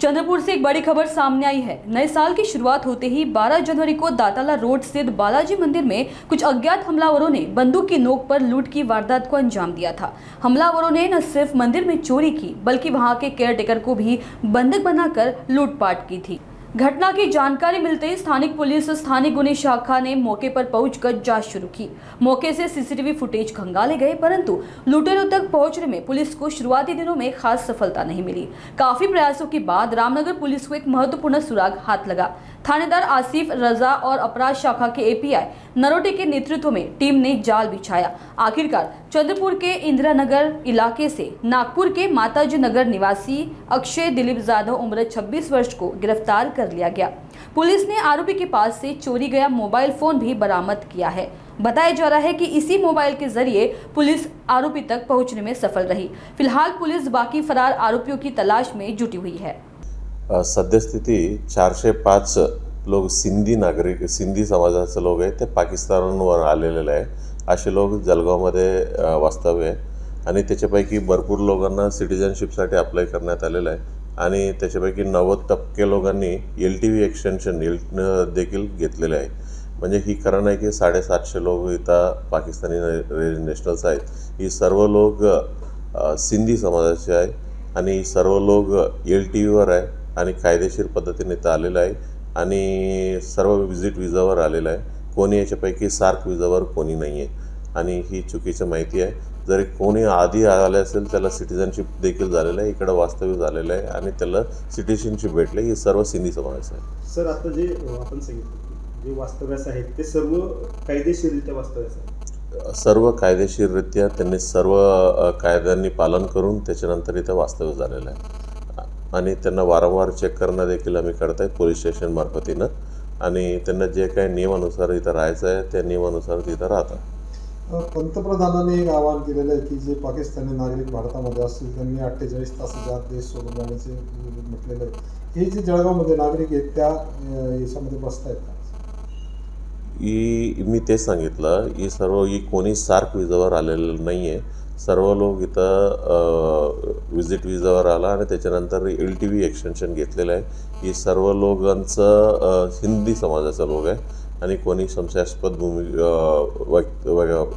चंद्रपुर से एक बड़ी खबर सामने आई है। नए साल की शुरुआत होते ही 12 जनवरी को दाताला रोड स्थित बालाजी मंदिर में कुछ अज्ञात हमलावरों ने बंदूक की नोक पर लूट की वारदात को अंजाम दिया था। हमलावरों ने न सिर्फ मंदिर में चोरी की बल्कि वहां के केयरटेकर को भी बंधक बनाकर लूटपाट की थी। घटना की जानकारी मिलते ही स्थानिक पुलिस और स्थानिक गुनी शाखा ने मौके पर पहुंचकर जांच शुरू की। मौके से सीसीटीवी फुटेज खंगाले गए, परंतु लुटेरों तक पहुंचने में पुलिस को शुरुआती दिनों में खास सफलता नहीं मिली। काफी प्रयासों के बाद रामनगर पुलिस को एक महत्वपूर्ण सुराग हाथ लगा। थानेदार आसिफ रजा और अपराध शाखा के एपीआई नरोटे के नेतृत्व में टीम ने जाल बिछाया। आखिरकार चंद्रपुर के इंदिरा नगर इलाके से नागपुर के माताजी नगर निवासी अक्षय दिलीप जाधव उम्र 26 वर्ष को गिरफ्तार कर लिया गया। पुलिस ने आरोपी के पास से चोरी गया मोबाइल फोन भी बरामद किया है। बताया जा रहा है कि इसी मोबाइल के जरिए पुलिस आरोपी तक पहुंचने में सफल रही। फिलहाल पुलिस बाकी फरार आरोपियों की तलाश में जुटी हुई है। सद्यस्थिती 405 लोक सिंधी समाजाचे लोक आहेत, ते पाकिस्तानवर आलेले आहे। असे लोक जळगावमध्ये वास्तव्य आहे आणि त्याच्यापैकी भरपूर लोकांना सिटिझनशिपसाठी अप्लाय करण्यात आलेलं आहे आणि त्याच्यापैकी 90% लोकांनी LTV एक्सटेन्शन देखील घेतलेले आहे। म्हणजे ही खरं नाही की 750 लोक इथं पाकिस्तानी नॅशनल्स आहेत। ही सर्व लोक सिंधी समाजाचे आहे आणि सर्व लोक LTVवर आहे आणि कायदेशीर पद्धतीने इथं आलेलं आहे आणि सर्व विजिट विजावर आलेलं आहे। कोणी याच्यापैकी सार्क विजावर कोणी नाही आहे आणि ही चुकीची माहिती आहे। जरी कोणी आधी आले असेल त्याला सिटिझनशिप देखील झालेलं आहे, इकडे वास्तव्य झालेलं आहे आणि त्याला सिटिझनशिप भेटले। ही सर्व सिंधी समाज आहे। सर, आता जे आपण सांगितलं जे वास्तव्यास आहेत ते सर्व कायदेशीररित्या वास्तव्यास आहेत। सर्व कायदेशीररित्या त्यांनी सर्व कायद्यांनी पालन करून त्याच्यानंतर इथं वास्तव्य झालेलं आहे आणि त्यांना वारंवार चेक करणं देखील आम्ही करत आहे पोलीस स्टेशन मार्फतीनं आणि त्यांना जे काही नियमानुसार इथं राहायचं आहे त्या नियमानुसार तिथं राहतात। पंतप्रधानांनी एक आवाहन केलेलं आहे की जे पाकिस्तानी नागरिक भारतामध्ये असतील त्यांनी 48 तासाच्या आत देश सोडून जाण्याचे म्हटलेलं आहे। हे जे जळगावमध्ये नागरिक आहेत त्या याच्यामध्ये बसतायत का? मी तेच सांगितलं, ही कोणी सार्क विजावर आलेलं नाही आहे। सर्व लोक इथं विजिट विजावर आला आणि त्याच्यानंतर LTV एक्सटेन्शन घेतलेलं आहे। ही सर्व लोकांचं हिंदी समाजाचा लोक आहे आणि कोणी संशयास्पद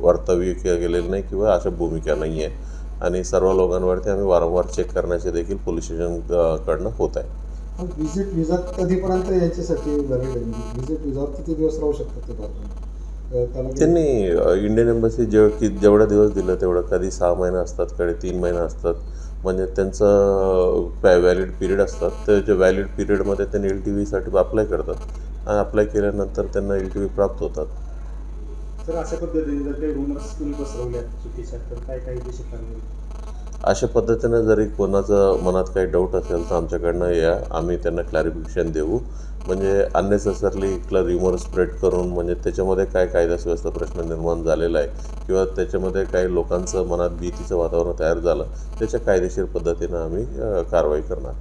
वर्तव्य केलेलं नाही किंवा अशा भूमिका नाही आहे आणि सर्व लोकांवरती आम्ही वारंवार चेक करण्याचे देखील पोलीस स्टेशनकडनं होत आहे। विजिट विजा कधीपर्यंत याच्यासाठी विजिट विजावर किती दिवस राहू शकतात ते भारतात? त्यांनी इंडियन एम्बसी जेवढा दिवस दिलं तेवढं, कधी 6 महिने असतात, कधी 3 महिने असतात, म्हणजे त्यांचं व्हॅलिड पिरियड असतात। त्या व्हॅलिड पिरियडमध्ये त्यांनी LTVसाठी अप्लाय करतात आणि अप्लाय केल्यानंतर त्यांना LTV प्राप्त होतात। सर, अशा पद्धतीने जर काही रूमर्स तुम्ही पसरवल्या चुकीच्या तर काय कायदेशीर कारवाई? अशा पद्धतीने जरी कोणाचं मनात काही डाऊट असेल तर आमच्याकडनं या, आम्ही त्यांना क्लॅरिफिकेशन देऊ। म्हणजे अननेसेसरली इथला रिमोर स्प्रेड करून म्हणजे त्याच्यामध्ये काय कायदा सुव्यवस्था प्रश्न निर्माण झालेला आहे किंवा त्याच्यामध्ये काही लोकांचं मनात भीतीचं वातावरण तयार झालं, त्याच्या कायदेशीर पद्धतीनं आम्ही कारवाई करणार।